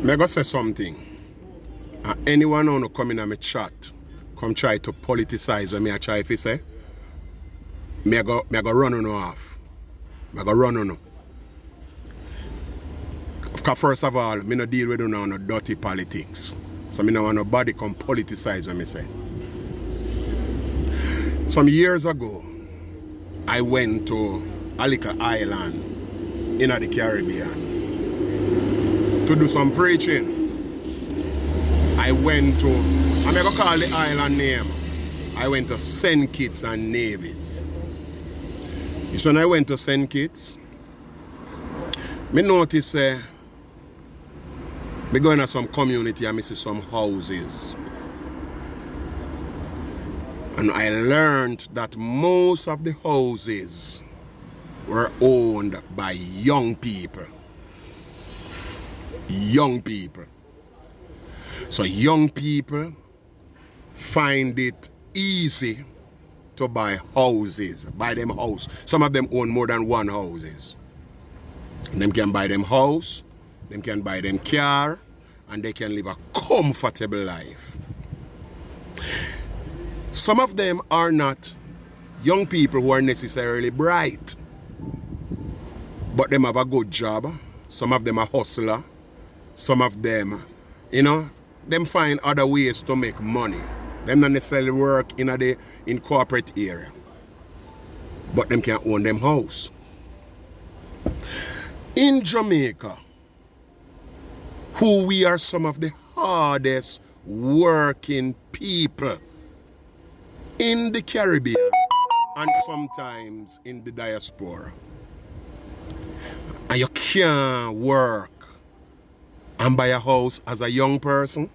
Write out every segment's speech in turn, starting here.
Me go say something. Anyone who come in on my chat, come try to politicize when me I try to say, me I go run on off. Me go run on. Because first of all, me no deal with no dirty politics. So me no want nobody come politicize when me say. Some years ago, I went to a little island in the Caribbean to do some preaching. I went to, I'm going to call the island name. I went to St. Kitts and Nevis. So when I went to St. Kitts, I noticed I go into some community and I see some houses. And I learned that most of the houses were owned by young people. Young people. So young people find it easy to buy houses, buy them house. Some of them own more than one houses. And them can buy them house, them can buy them car, and they can live a comfortable life. Some of them are not young people who are necessarily bright, but them have a good job. Some of them are hustler. Some of them, them find other ways to make money. Them not necessarily work in corporate area, but them can own them house. In Jamaica, who we are some of the hardest working people in the Caribbean and sometimes in the diaspora. And you can't work and buy a house as a young person.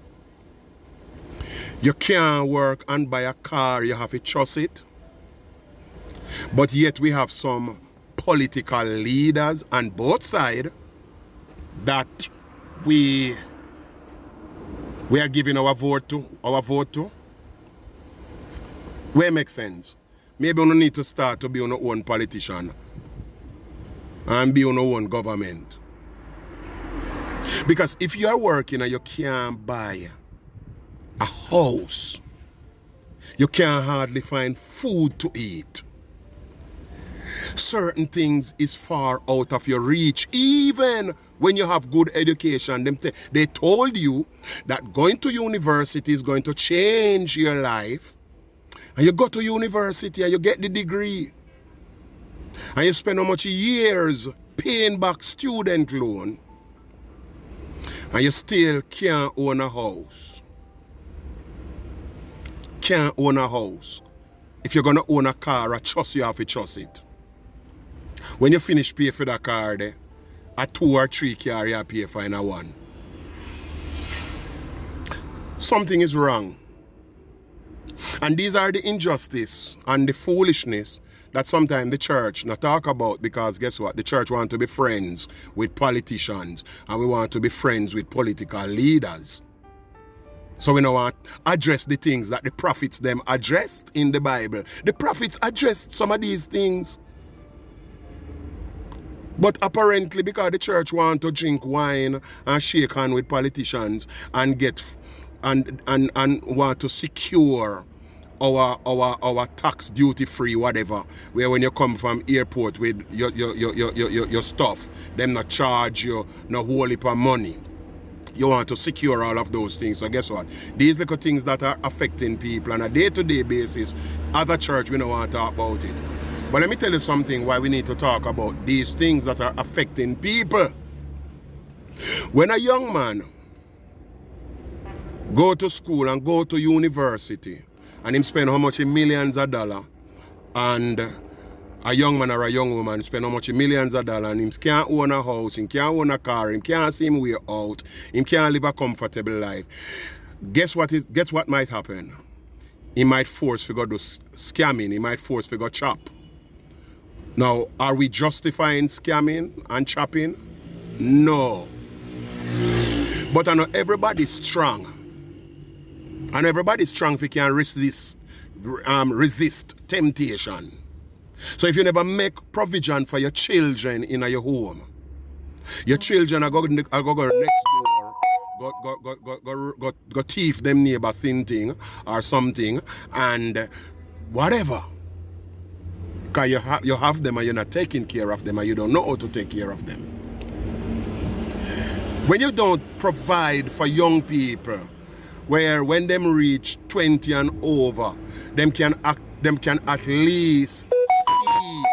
You can't work and buy a car, you have to trust it. But yet we have some political leaders on both sides that we are giving our vote to. Where it makes sense. Maybe we need to start to be our own politician and be our own government. Because if you are working and you can't buy a house, you can hardly find food to eat. Certain things is far out of your reach. Even when you have good education, they told you that going to university is going to change your life. And you go to university and you get the degree. And you spend how much years paying back student loan. And you still can't own a house. Can't own a house. If you're going to own a car, I trust you have to trust it. When you finish pay for that car, a 2 or 3 car you pay for in a one. Something is wrong. And these are the injustice and the foolishness that sometimes the church not talk about, because guess what? The church want to be friends with politicians and we want to be friends with political leaders. So we don't want to address the things that the prophets them addressed in the Bible. The prophets addressed some of these things. But apparently because the church want to drink wine and shake hands with politicians and get and want to secure our tax duty free whatever, where when you come from airport with your stuff, them not charge you no whole heap of money. You want to secure all of those things. So guess what? These little things that are affecting people on a day-to-day basis, other church we don't want to talk about it. But let me tell you something why we need to talk about these things that are affecting people. When a young man go to school and go to university and him spend how much millions of dollars, and a young man or a young woman spend how much millions of dollars, and him can't own a house, him can't own a car, him can't see him way out, him can't live a comfortable life. Guess what might happen? He might force to go do scamming, he might force to go chop. Now, are we justifying scamming and chopping? No. But I know everybody's strong. And everybody's strong if you can resist temptation. So if you never make provision for your children in your home, your children are going next door go thief them neighbor thing or something and whatever. Because you have them and you're not taking care of them and you don't know how to take care of them. When you don't provide for young people, where when them reach 20 and over, them can at least see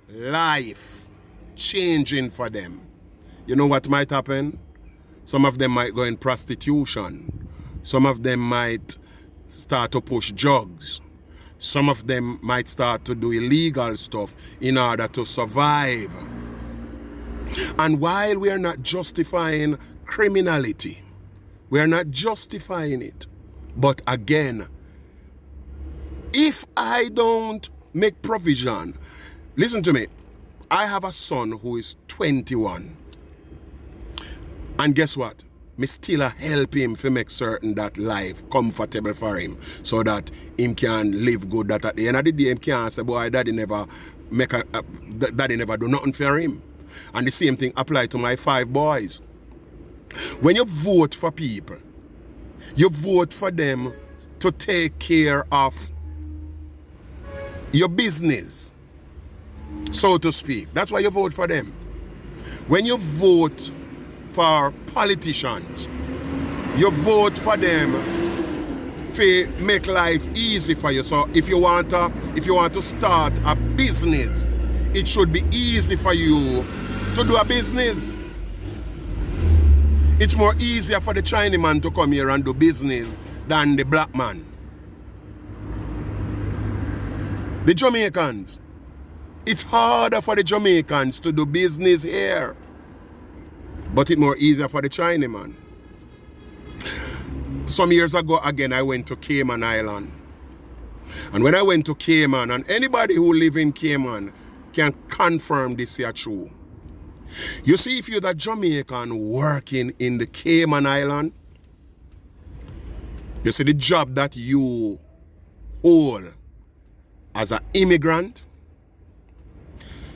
life changing for them. You know what might happen? Some of them might go in prostitution. Some of them might start to push drugs. Some of them might start to do illegal stuff in order to survive. And while we are not justifying criminality, we are not justifying it. But again, if I don't make provision, listen to me, I have a son who is 21. And guess what? Me still help him to make certain that life comfortable for him so that him can live good. That at the end of the day, him can't say, boy, daddy never do nothing for him. And the same thing apply to my 5 boys. When you vote for people, you vote for them to take care of your business, so to speak. That's why you vote for them. When you vote for politicians, you vote for them to make life easy for you. So if you want to start a business, it should be easy for you to do a business. It's more easier for the Chinaman to come here and do business than the black man. The Jamaicans, it's harder for the Jamaicans to do business here, but it's more easier for the Chinaman. Some years ago, again, I went to Cayman Island. And when I went to Cayman, and anybody who live in Cayman can confirm this is true. You see, if you're the Jamaican working in the Cayman Island, you see the job that you hold as an immigrant,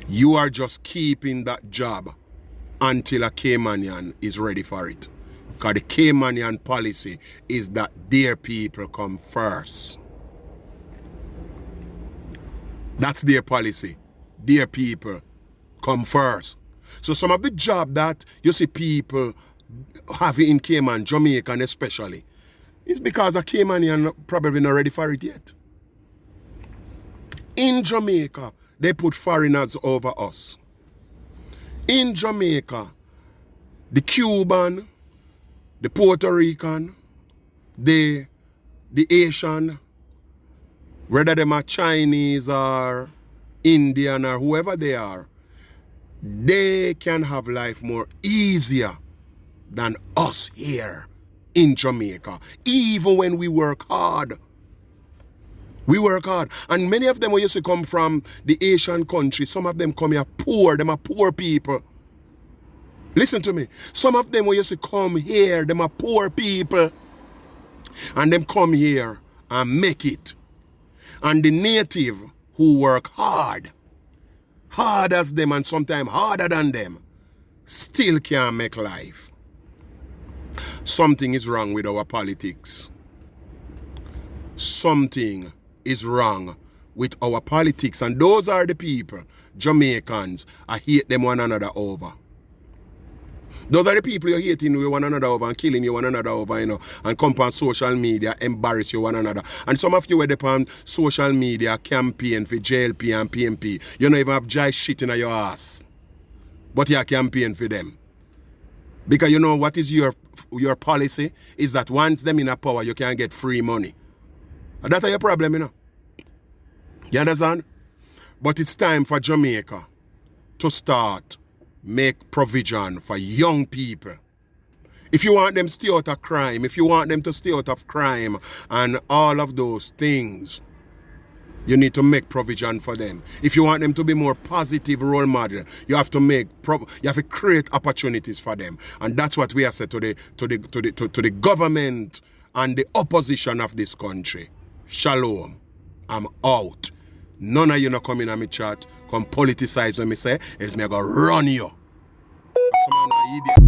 you are just keeping that job until a Caymanian is ready for it. Because the Caymanian policy is that their people come first. That's their policy. Their people come first. So some of the job that you see people have in Cayman, Jamaican especially, is because a Caymanian probably not ready for it yet. In Jamaica, they put foreigners over us. In Jamaica, the Cuban, the Puerto Rican, the Asian, whether they are Chinese or Indian or whoever they are, they can have life more easier than us here in Jamaica, even when we work hard. We work hard. And many of them who used to come from the Asian country, some of them come here poor. Them are poor people. Listen to me. Some of them who used to come here, them are poor people. And them come here and make it. And the native who work hard as them and sometimes harder than them, still can't make life. Something is wrong with our politics. Something is wrong with our politics. And those are the people, Jamaicans, I hate them one another over. Those are the people you're hating you one another over and killing you one another over, you know, and come on social media, embarrass you one another. And some of you were on social media campaign for JLP and PMP. You don't even have dry shit in your ass. But you campaign for them. Because you know what is your policy? Is that once them in a power, you can get free money. And that's your problem, you know. You understand? But it's time for Jamaica to start make provision for young people. If you want them to stay out of crime, if you want them to stay out of crime and all of those things, you need to make provision for them. If you want them to be more positive role model, you have to create opportunities for them. And that's what we have said to the government and the opposition of this country. Shalom. I'm out. None of you not come in on my chat, come politicize when me say, else me I go run you. Some man are idiot.